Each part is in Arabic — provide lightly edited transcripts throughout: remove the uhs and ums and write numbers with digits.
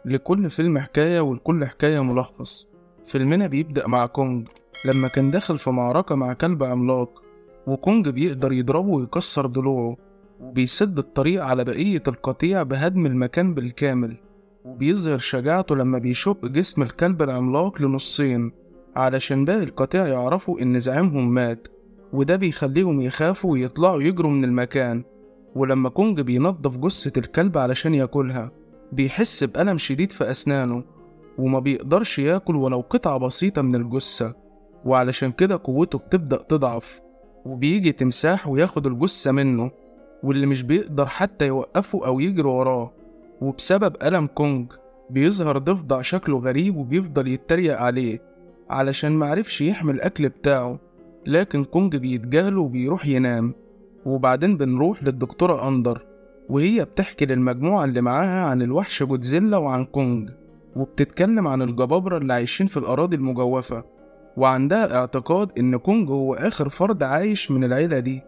لكل فيلم حكاية ولكل حكاية ملخص. فيلمنا بيبدأ مع كونج لما كان داخل في معركة مع كلب عملاق، وكونج بيقدر يضربه ويكسر ضلوعه، وبيسد الطريق على بقية القطيع بهدم المكان بالكامل. وبيظهر شجاعته لما بيشق جسم الكلب العملاق لنصين علشان باقي القطيع يعرفوا إن زعيمهم مات، وده بيخليهم يخافوا ويطلعوا يجروا من المكان. ولما كونج بينضف جثة الكلب علشان ياكلها، بيحس بألم شديد في أسنانه، وما بيقدرش ياكل ولو قطعة بسيطة من الجثة، وعلشان كده قوته بتبدأ تضعف. وبيجي تمساح وياخد الجثة منه، واللي مش بيقدر حتى يوقفه أو يجري وراه. وبسبب ألم كونج بيظهر ضفدع شكله غريب وبيفضل يتريق عليه علشان معرفش يحمي الأكل بتاعه، لكن كونج بيتجاهله وبيروح ينام. وبعدين بنروح للدكتورة أندر، وهي بتحكي للمجموعة اللي معاها عن الوحش جودزيلا وعن كونج، وبتتكلم عن الجبابرة اللي عايشين في الأراضي المجوفة، وعندها اعتقاد إن كونج هو آخر فرد عايش من العيلة دي.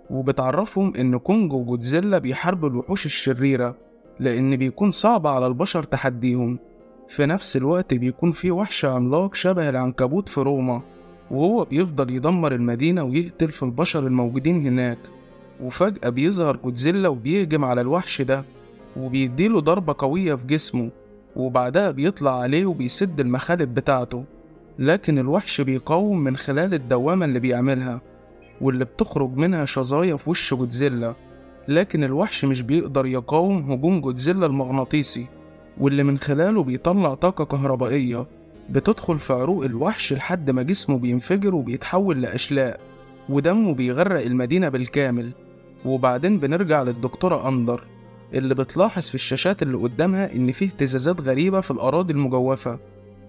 وبتعرفهم إن كونج وجودزيلا بيحاربوا الوحوش الشريرة لأن بيكون صعب على البشر تحديهم. في نفس الوقت بيكون في وحش عملاق شبه العنكبوت في روما، وهو بيفضل يدمر المدينة ويقتل في البشر الموجودين هناك. وفجأة بيظهر جودزيلا وبيهجم على الوحش ده، وبيديله ضربة قوية في جسمه، وبعدها بيطلع عليه وبيسد المخالب بتاعته. لكن الوحش بيقاوم من خلال الدوامة اللي بيعملها، واللي بتخرج منها شظايا في وش جودزيلا. لكن الوحش مش بيقدر يقاوم هجوم جودزيلا المغناطيسي، واللي من خلاله بيطلع طاقة كهربائية بتدخل في عروق الوحش لحد ما جسمه بينفجر وبيتحول لأشلاء، ودمه بيغرق المدينة بالكامل. وبعدين بنرجع للدكتورة أندر، اللي بتلاحظ في الشاشات اللي قدامها إن فيه اهتزازات غريبة في الأراضي المجوفة،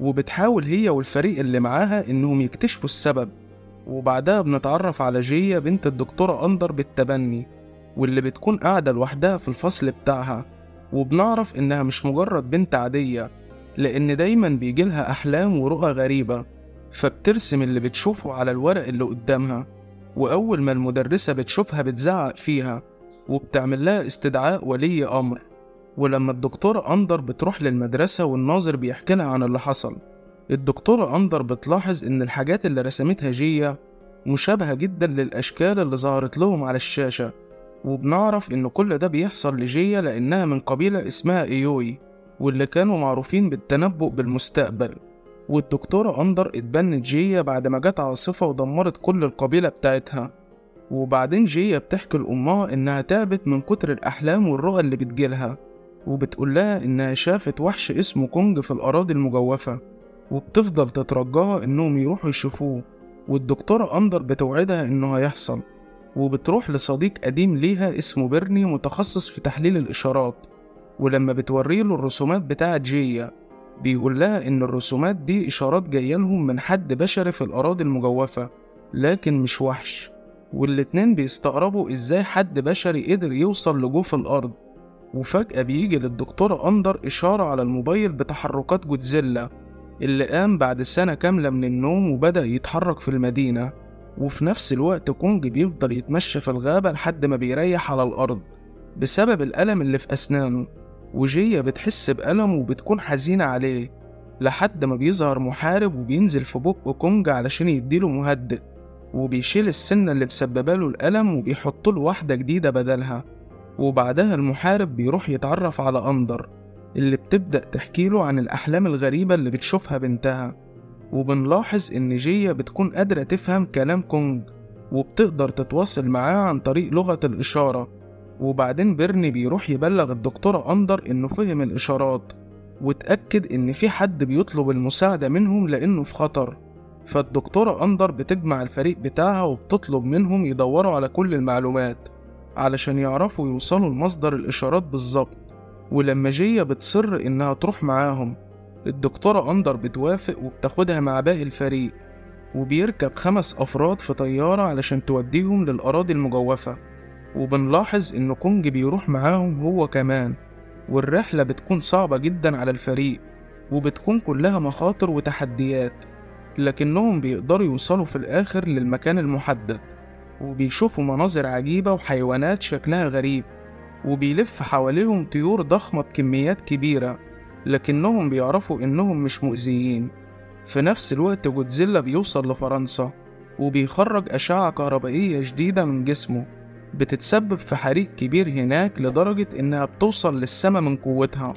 وبتحاول هي والفريق اللي معاها إنهم يكتشفوا السبب. وبعدها بنتعرف على جيا بنت الدكتورة أندر بالتبني، واللي بتكون قاعدة لوحدها في الفصل بتاعها. وبنعرف إنها مش مجرد بنت عادية، لأن دايما بيجيلها أحلام ورؤى غريبة، فبترسم اللي بتشوفه على الورق اللي قدامها. وأول ما المدرسة بتشوفها بتزعق فيها، وبتعمل لها استدعاء ولي أمر. ولما الدكتورة أندر بتروح للمدرسة والناظر بيحكي لها عن اللي حصل، الدكتورة أندر بتلاحظ إن الحاجات اللي رسمتها جيا مشابهة جدا للأشكال اللي ظهرت لهم على الشاشة. وبنعرف إن كل ده بيحصل لجيا لأنها من قبيلة اسمها إيوي، واللي كانوا معروفين بالتنبؤ بالمستقبل. والدكتورة أندر اتبنت جيا بعد ما جت عاصفة ودمرت كل القبيلة بتاعتها. وبعدين جيا بتحكي لأمها إنها تعبت من كتر الأحلام والرؤى اللي بتجيلها، وبتقولها إنها شافت وحش اسمه كونج في الأراضي المجوفة، وبتفضل تترجاها إنهم يروحوا يشوفوه. والدكتورة أندر بتوعدها إنه هيحصل، وبتروح لصديق قديم ليها اسمه بيرني متخصص في تحليل الإشارات. ولما بتوريله الرسومات بتاعة جيا، بيقول لها إن الرسومات دي إشارات جايلهم من حد بشري في الأراضي المجوفة، لكن مش وحش. والاتنين بيستغربوا إزاي حد بشري قدر يوصل لجوف الأرض. وفجأة بيجي للدكتورة أندر إشارة على الموبايل بتحركات جودزيلا، اللي قام بعد سنة كاملة من النوم وبدأ يتحرك في المدينة. وفي نفس الوقت كونج بيفضل يتمشى في الغابة لحد ما بيريح على الأرض بسبب الألم اللي في أسنانه. وجيا بتحس بألم وبتكون حزينة عليه، لحد ما بيظهر محارب وبينزل في بق كونج علشان يديله مهدئ، وبيشيل السنة اللي مسبباله الألم وبيحطله واحدة جديدة بدلها. وبعدها المحارب بيروح يتعرف على أندر، اللي بتبدأ تحكيله عن الأحلام الغريبة اللي بتشوفها بنتها. وبنلاحظ إن جيا بتكون قادرة تفهم كلام كونج، وبتقدر تتواصل معاه عن طريق لغة الإشارة. وبعدين بيرني بيروح يبلغ الدكتورة أندر إنه فهم الإشارات، وتأكد إن في حد بيطلب المساعدة منهم لأنه في خطر. فالدكتورة أندر بتجمع الفريق بتاعها وبتطلب منهم يدوروا على كل المعلومات علشان يعرفوا يوصلوا لمصدر الإشارات بالظبط. ولما جيا بتصر إنها تروح معاهم، الدكتورة أندر بتوافق وبتاخدها مع باقي الفريق، وبيركب 5 أفراد في طيارة علشان توديهم للأراضي المجوفة. وبنلاحظ إن كونج بيروح معاهم هو كمان، والرحلة بتكون صعبة جدا على الفريق، وبتكون كلها مخاطر وتحديات، لكنهم بيقدروا يوصلوا في الآخر للمكان المحدد. وبيشوفوا مناظر عجيبة وحيوانات شكلها غريب، وبيلف حواليهم طيور ضخمة بكميات كبيرة، لكنهم بيعرفوا إنهم مش مؤذيين. في نفس الوقت جودزيلا بيوصل لفرنسا وبيخرج أشعة كهربائية جديدة من جسمه بتتسبب في حريق كبير هناك لدرجة إنها بتوصل للسما من قوتها.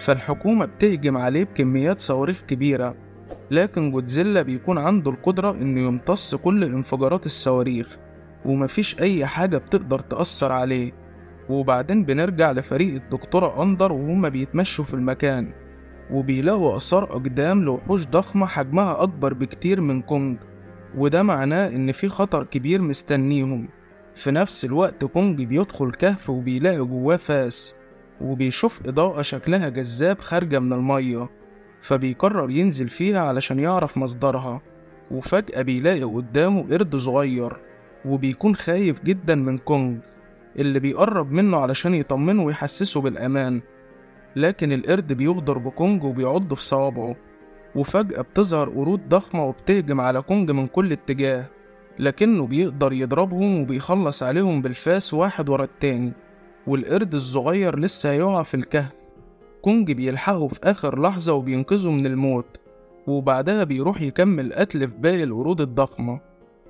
فالحكومة بتهجم عليه بكميات صواريخ كبيرة، لكن جودزيلا بيكون عنده القدرة إنه يمتص كل انفجارات الصواريخ ومفيش أي حاجة بتقدر تأثر عليه. وبعدين بنرجع لفريق الدكتورة أندر وهما بيتمشوا في المكان، وبيلاقوا آثار أقدام لوحوش ضخمة حجمها أكبر بكتير من كونج، وده معناه إن في خطر كبير مستنيهم. في نفس الوقت كونج بيدخل كهف وبيلاقي جواه فاس، وبيشوف إضاءة شكلها جذاب خارجة من المية، فبيقرر ينزل فيها علشان يعرف مصدرها. وفجأة بيلاقي قدامه قرد صغير، وبيكون خايف جدا من كونج اللي بيقرب منه علشان يطمنه ويحسسه بالأمان. لكن القرد بيغدر بكونج وبيعض في صوابعه، وفجأة بتظهر قرود ضخمة وبتهجم على كونج من كل اتجاه، لكنه بيقدر يضربهم وبيخلص عليهم بالفاس واحد ورا التاني. والقرد الصغير لسه هيقع في الكهف، كونج بيلحقه في آخر لحظة وبينقذه من الموت، وبعدها بيروح يكمل قتل في باقي القرود الضخمة.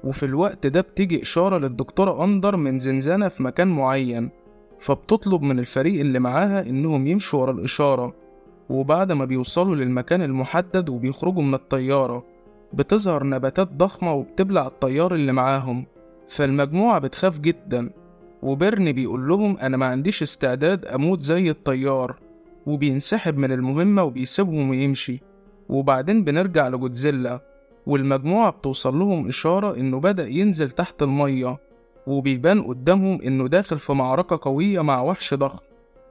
وفي الوقت ده بتيجي إشارة للدكتورة أندر من زنزانة في مكان معين، فبتطلب من الفريق اللي معاها إنهم يمشوا ورا الإشارة. وبعد ما بيوصلوا للمكان المحدد وبيخرجوا من الطيارة، بتظهر نباتات ضخمة وبتبلع الطيار اللي معاهم، فالمجموعة بتخاف جدا. وبيرن بيقول لهم أنا ما عنديش استعداد أموت زي الطيار، وبينسحب من المهمة وبيسيبهم ويمشي. وبعدين بنرجع لجودزيلا، والمجموعة بتوصل لهم إشارة إنه بدأ ينزل تحت المية، وبيبان قدامهم إنه داخل في معركة قوية مع وحش ضخم.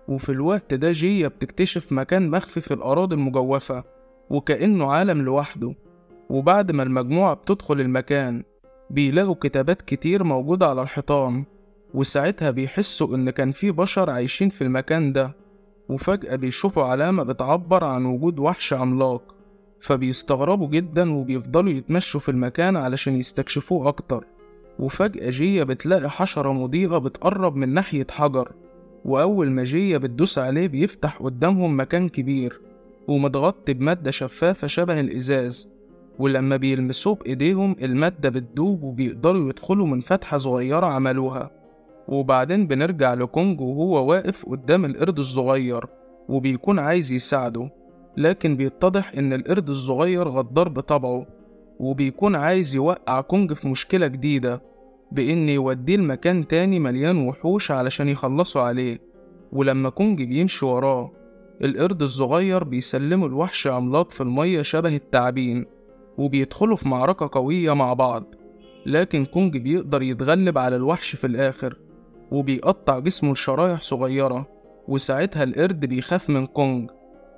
وفي الوقت ده جيا بتكتشف مكان مخفي في الأراضي المجوفة وكأنه عالم لوحده. وبعد ما المجموعة بتدخل المكان، بيلاقوا كتابات كتير موجودة على الحيطان، وساعتها بيحسوا إن كان في بشر عايشين في المكان ده. وفجأة بيشوفوا علامة بتعبر عن وجود وحش عملاق، فبيستغربوا جدا وبيفضلوا يتمشوا في المكان علشان يستكشفوه أكتر. وفجأة جيا بتلاقي حشرة مضيئة بتقرب من ناحية حجر، وأول ما جيا بتدوس عليه بيفتح قدامهم مكان كبير ومتغطي بمادة شفافة شبه الإزاز، ولما بيلمسوه بإيديهم المادة بتدوب وبيقدروا يدخلوا من فتحة صغيرة عملوها. وبعدين بنرجع لكونج وهو واقف قدام القرد الصغير وبيكون عايز يساعده، لكن بيتضح إن القرد الصغير غدار بطبعه، وبيكون عايز يوقع كونج في مشكلة جديدة بإن يوديه لمكان تاني مليان وحوش علشان يخلصوا عليه. ولما كونج بيمشي وراه، القرد الصغير بيسلمه الوحش عملاق في المية شبه التعابين، وبيدخلوا في معركة قوية مع بعض. لكن كونج بيقدر يتغلب على الوحش في الآخر، وبيقطع جسمه لشرايح صغيرة. وساعتها القرد بيخاف من كونج،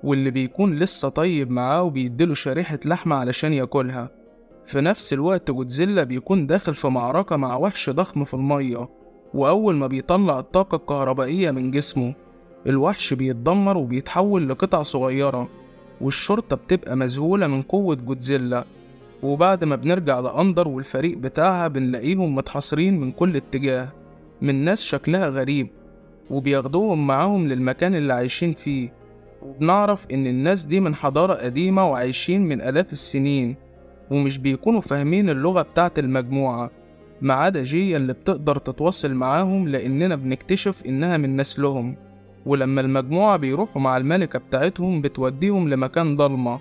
واللي بيكون لسه طيب معاه وبيديله شريحة لحمة علشان ياكلها. في نفس الوقت جودزيلا بيكون داخل في معركة مع وحش ضخم في المية، وأول ما بيطلع الطاقة الكهربائية من جسمه، الوحش بيتدمر وبيتحول لقطع صغيرة، والشرطة بتبقى مذهولة من قوة جودزيلا. وبعد ما بنرجع لأندر والفريق بتاعها بنلاقيهم متحاصرين من كل اتجاه من ناس شكلها غريب، وبياخدوهم معاهم للمكان اللي عايشين فيه. وبنعرف إن الناس دي من حضارة قديمة وعايشين من آلاف السنين، ومش بيكونوا فاهمين اللغة بتاعت المجموعة ما عدا جيا اللي بتقدر تتواصل معاهم لأننا بنكتشف إنها من نسلهم. ولما المجموعة بيروحوا مع الملكة بتاعتهم بتوديهم لمكان ضلمة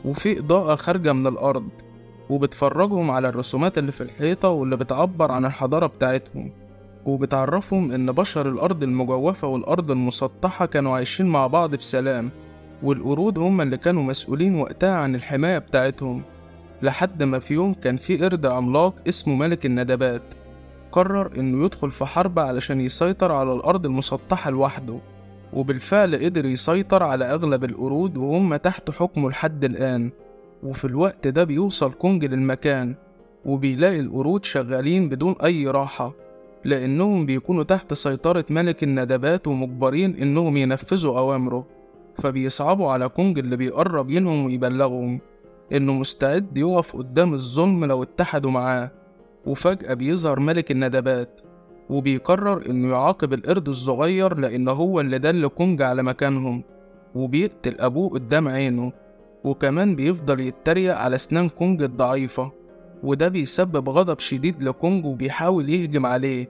وفي إضاءة خارجة من الأرض، وبتفرجهم على الرسومات اللي في الحيطة واللي بتعبر عن الحضارة بتاعتهم، وبتعرفهم إن بشر الأرض المجوفة والأرض المسطحة كانوا عايشين مع بعض في سلام، والقرود هم اللي كانوا مسؤولين وقتها عن الحماية بتاعتهم. لحد ما في يوم كان في قرد عملاق اسمه ملك الندبات قرر إنه يدخل في حرب علشان يسيطر على الأرض المسطحة لوحده، وبالفعل قدر يسيطر على أغلب القرود وهم تحت حكمه لحد الآن. وفي الوقت ده بيوصل كونج للمكان، وبيلاقي القرود شغالين بدون أي راحة لأنهم بيكونوا تحت سيطرة ملك الندبات ومجبرين إنهم ينفذوا أوامره. فبيصعبوا على كونج اللي بيقرب منهم ويبلغهم إنه مستعد يقف قدام الظلم لو اتحدوا معاه. وفجأة بيظهر ملك الندبات وبيقرر إنه يعاقب القرد الصغير لأنه هو اللي دل كونج على مكانهم، وبيقتل أبوه قدام عينه، وكمان بيفضل يتريق على أسنان كونج الضعيفة، وده بيسبب غضب شديد لكونج وبيحاول يهجم عليه.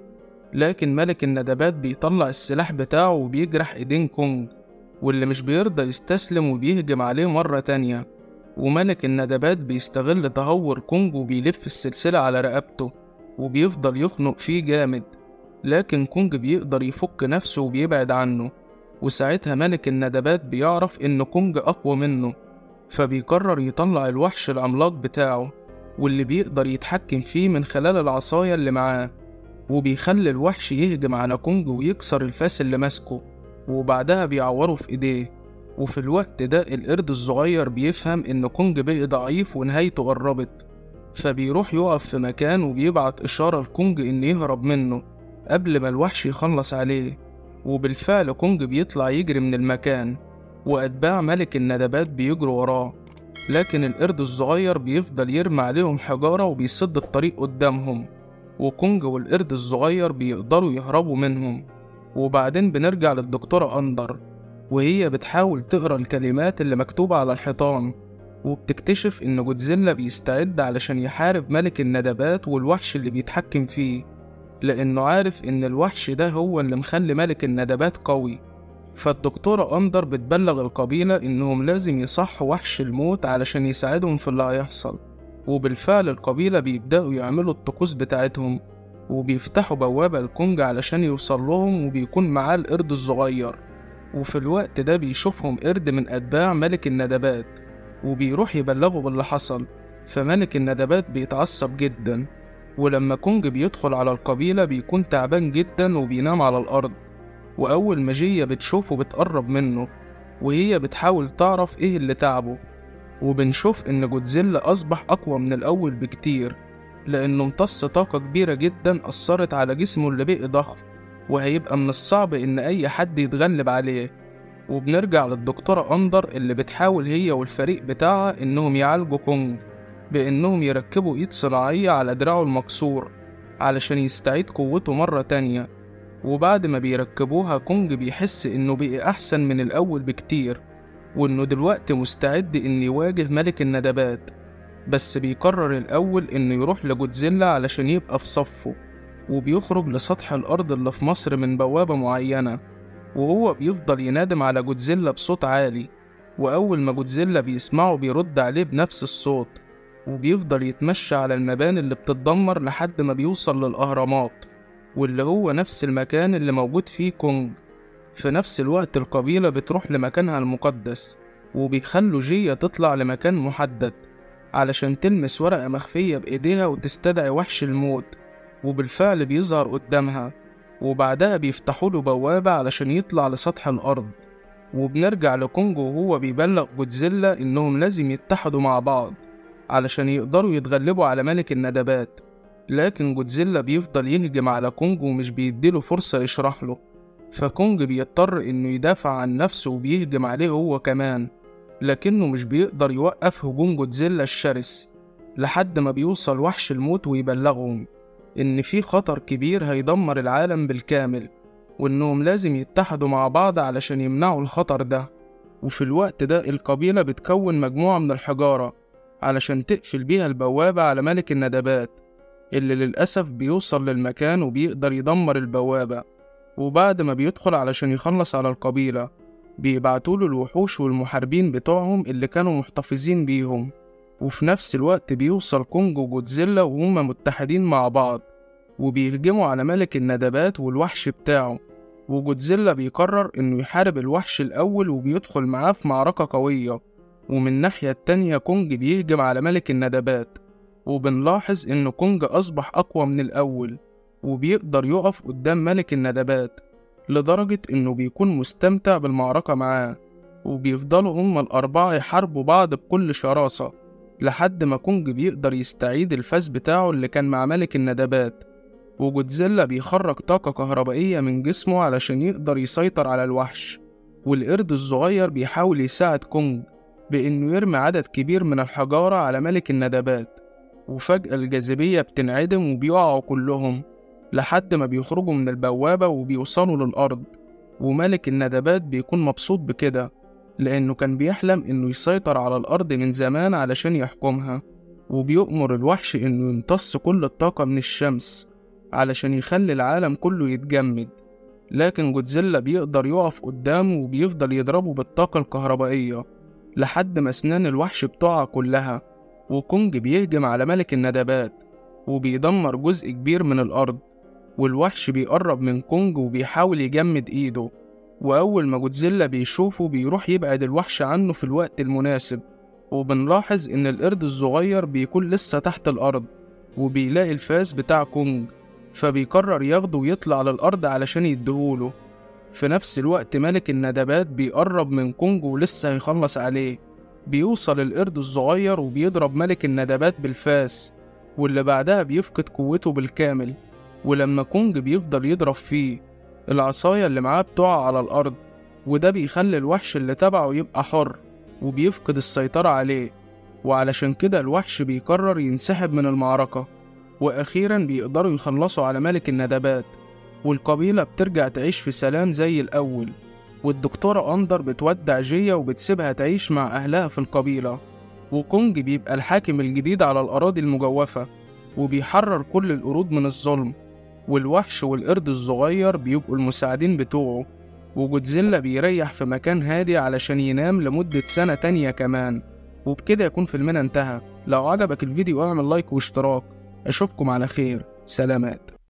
لكن ملك الندبات بيطلع السلاح بتاعه وبيجرح إيدين كونج، واللي مش بيرضى يستسلم وبيهجم عليه مرة تانية. وملك الندبات بيستغل تهور كونج وبيلف السلسلة على رقبته وبيفضل يخنق فيه جامد، لكن كونج بيقدر يفك نفسه وبيبعد عنه. وساعتها ملك الندبات بيعرف إن كونج أقوى منه، فبيقرر يطلع الوحش العملاق بتاعه واللي بيقدر يتحكم فيه من خلال العصاية اللي معاه، وبيخلي الوحش يهجم على كونج ويكسر الفاس اللي ماسكه، وبعدها بيعوره في ايديه. وفي الوقت ده القرد الصغير بيفهم ان كونج بقى ضعيف ونهايته قربت، فبيروح يقف في مكان وبيبعت إشارة لكونج إن يهرب منه قبل ما الوحش يخلص عليه. وبالفعل كونج بيطلع يجري من المكان، وأتباع ملك الندبات بيجروا وراه، لكن القرد الصغير بيفضل يرمي عليهم حجارة وبيسد الطريق قدامهم، وكونج والقرد الصغير بيقدروا يهربوا منهم. وبعدين بنرجع للدكتورة أندر، وهي بتحاول تقرأ الكلمات اللي مكتوبة على الحيطان، وبتكتشف إن جودزيلا بيستعد علشان يحارب ملك الندبات والوحش اللي بيتحكم فيه، لأنه عارف إن الوحش ده هو اللي مخلي ملك الندبات قوي. فالدكتورة أندر بتبلغ القبيلة إنهم لازم يصحوا وحش الموت علشان يساعدهم في اللي هيحصل. وبالفعل القبيلة بيبدأوا يعملوا الطقوس بتاعتهم، وبيفتحوا بوابة لكونج علشان يوصل لهم، وبيكون معاه القرد الصغير. وفي الوقت ده بيشوفهم قرد من أتباع ملك الندبات، وبيروح يبلغوا باللي حصل. فملك الندبات بيتعصب جدا، ولما كونج بيدخل على القبيلة بيكون تعبان جدا وبينام على الأرض. وأول ما جية بتشوفه بتقرب منه، وهي بتحاول تعرف إيه اللي تعبه. وبنشوف إن جودزيلا أصبح أقوى من الأول بكتير، لأنه امتص طاقة كبيرة جدا أثرت على جسمه اللي بقي ضخم، وهيبقى من الصعب إن أي حد يتغلب عليه. وبنرجع للدكتورة أندر اللي بتحاول هي والفريق بتاعها إنهم يعالجوا كونج بإنهم يركبوا إيد صناعية على دراعه المكسور علشان يستعيد قوته مرة تانية. وبعد ما بيركبوها كونج بيحس إنه بقي أحسن من الأول بكتير، وإنه دلوقتي مستعد إن يواجه ملك الندبات. بس بيقرر الأول إنه يروح لجودزيلا علشان يبقى في صفه، وبيخرج لسطح الأرض اللي في مصر من بوابة معينة، وهو بيفضل ينادم على جودزيلا بصوت عالي. وأول ما جودزيلا بيسمعه بيرد عليه بنفس الصوت، وبيفضل يتمشى على المباني اللي بتتدمر لحد ما بيوصل للأهرامات، واللي هو نفس المكان اللي موجود فيه كونج. في نفس الوقت القبيلة بتروح لمكانها المقدس، وبيخلوا جية تطلع لمكان محدد علشان تلمس ورقة مخفية بإيديها وتستدعي وحش الموت. وبالفعل بيظهر قدامها، وبعدها بيفتحوا له بوابة علشان يطلع لسطح الأرض. وبنرجع لكونج وهو بيبلغ جودزيلا إنهم لازم يتحدوا مع بعض علشان يقدروا يتغلبوا على ملك الندبات. لكن جودزيلا بيفضل يهجم على كونج ومش بيديله فرصة يشرح له، فكونج بيضطر إنه يدافع عن نفسه وبيهجم عليه هو كمان، لكنه مش بيقدر يوقف هجوم جودزيلا الشرس لحد ما بيوصل وحش الموت ويبلغهم إن في خطر كبير هيدمر العالم بالكامل، وإنهم لازم يتحدوا مع بعض علشان يمنعوا الخطر ده. وفي الوقت ده القبيلة بتكون مجموعة من الحجارة علشان تقفل بيها البوابة على ملك الندبات، اللي للأسف بيوصل للمكان وبيقدر يدمر البوابة. وبعد ما بيدخل علشان يخلص على القبيلة بيبعتوله الوحوش والمحاربين بتوعهم اللي كانوا محتفظين بيهم. وفي نفس الوقت بيوصل كونج وجودزيلا وهما متحدين مع بعض، وبيهجموا على ملك الندبات والوحش بتاعه. وجودزيلا بيقرر إنه يحارب الوحش الأول وبيدخل معاه في معركة قوية، ومن الناحية التانية كونج بيهجم على ملك الندبات. وبنلاحظ إن كونج أصبح أقوى من الأول، وبيقدر يقف قدام ملك الندبات لدرجة إنه بيكون مستمتع بالمعركة معاه. وبيفضلوا هما الأربعة يحاربوا بعض بكل شراسة لحد ما كونج بيقدر يستعيد الفاس بتاعه اللي كان مع ملك الندبات. وجودزيلا بيخرج طاقة كهربائية من جسمه علشان يقدر يسيطر على الوحش، والقرد الصغير بيحاول يساعد كونج بإنه يرمي عدد كبير من الحجارة على ملك الندبات. وفجأة الجاذبية بتنعدم وبيقعوا كلهم لحد ما بيخرجوا من البوابة وبيوصلوا للأرض. وملك الندبات بيكون مبسوط بكده، لأنه كان بيحلم إنه يسيطر على الأرض من زمان علشان يحكمها، وبيؤمر الوحش إنه يمتص كل الطاقة من الشمس علشان يخلي العالم كله يتجمد. لكن جودزيلا بيقدر يقف قدامه وبيفضل يضربه بالطاقة الكهربائية لحد ما أسنان الوحش بتقع كلها، وكونج بيهجم على ملك الندبات وبيدمر جزء كبير من الأرض. والوحش بيقرب من كونج وبيحاول يجمد إيده، وأول ما جودزيلا بيشوفه بيروح يبعد الوحش عنه في الوقت المناسب. وبنلاحظ إن القرد الصغير بيكون لسه تحت الأرض وبيلاقي الفاس بتاع كونج، فبيقرر ياخده ويطلع للأرض علشان يديهوله. في نفس الوقت ملك الندبات بيقرب من كونج ولسه هيخلص عليه. بيوصل القرد الصغير وبيضرب ملك الندبات بالفاس، واللي بعدها بيفقد قوته بالكامل. ولما كونج بيفضل يضرب فيه، العصاية اللي معاه بتقع على الأرض، وده بيخلي الوحش اللي تبعه يبقى حر وبيفقد السيطرة عليه. وعلشان كده الوحش بيقرر ينسحب من المعركة، وأخيرا بيقدروا يخلصوا على ملك الندبات، والقبيلة بترجع تعيش في سلام زي الأول. والدكتورة أندر بتودع جيا وبتسيبها تعيش مع أهلها في القبيلة. وكونج بيبقى الحاكم الجديد على الأراضي المجوفة وبيحرر كل القرود من الظلم. والوحش والقرد الصغير بيبقوا المساعدين بتوعه، وجودزيلا بيريح في مكان هادي علشان ينام لمدة سنة تانية كمان. وبكده يكون فيلمنا انتهى. لو عجبك الفيديو اعمل لايك واشتراك. أشوفكم على خير، سلامات.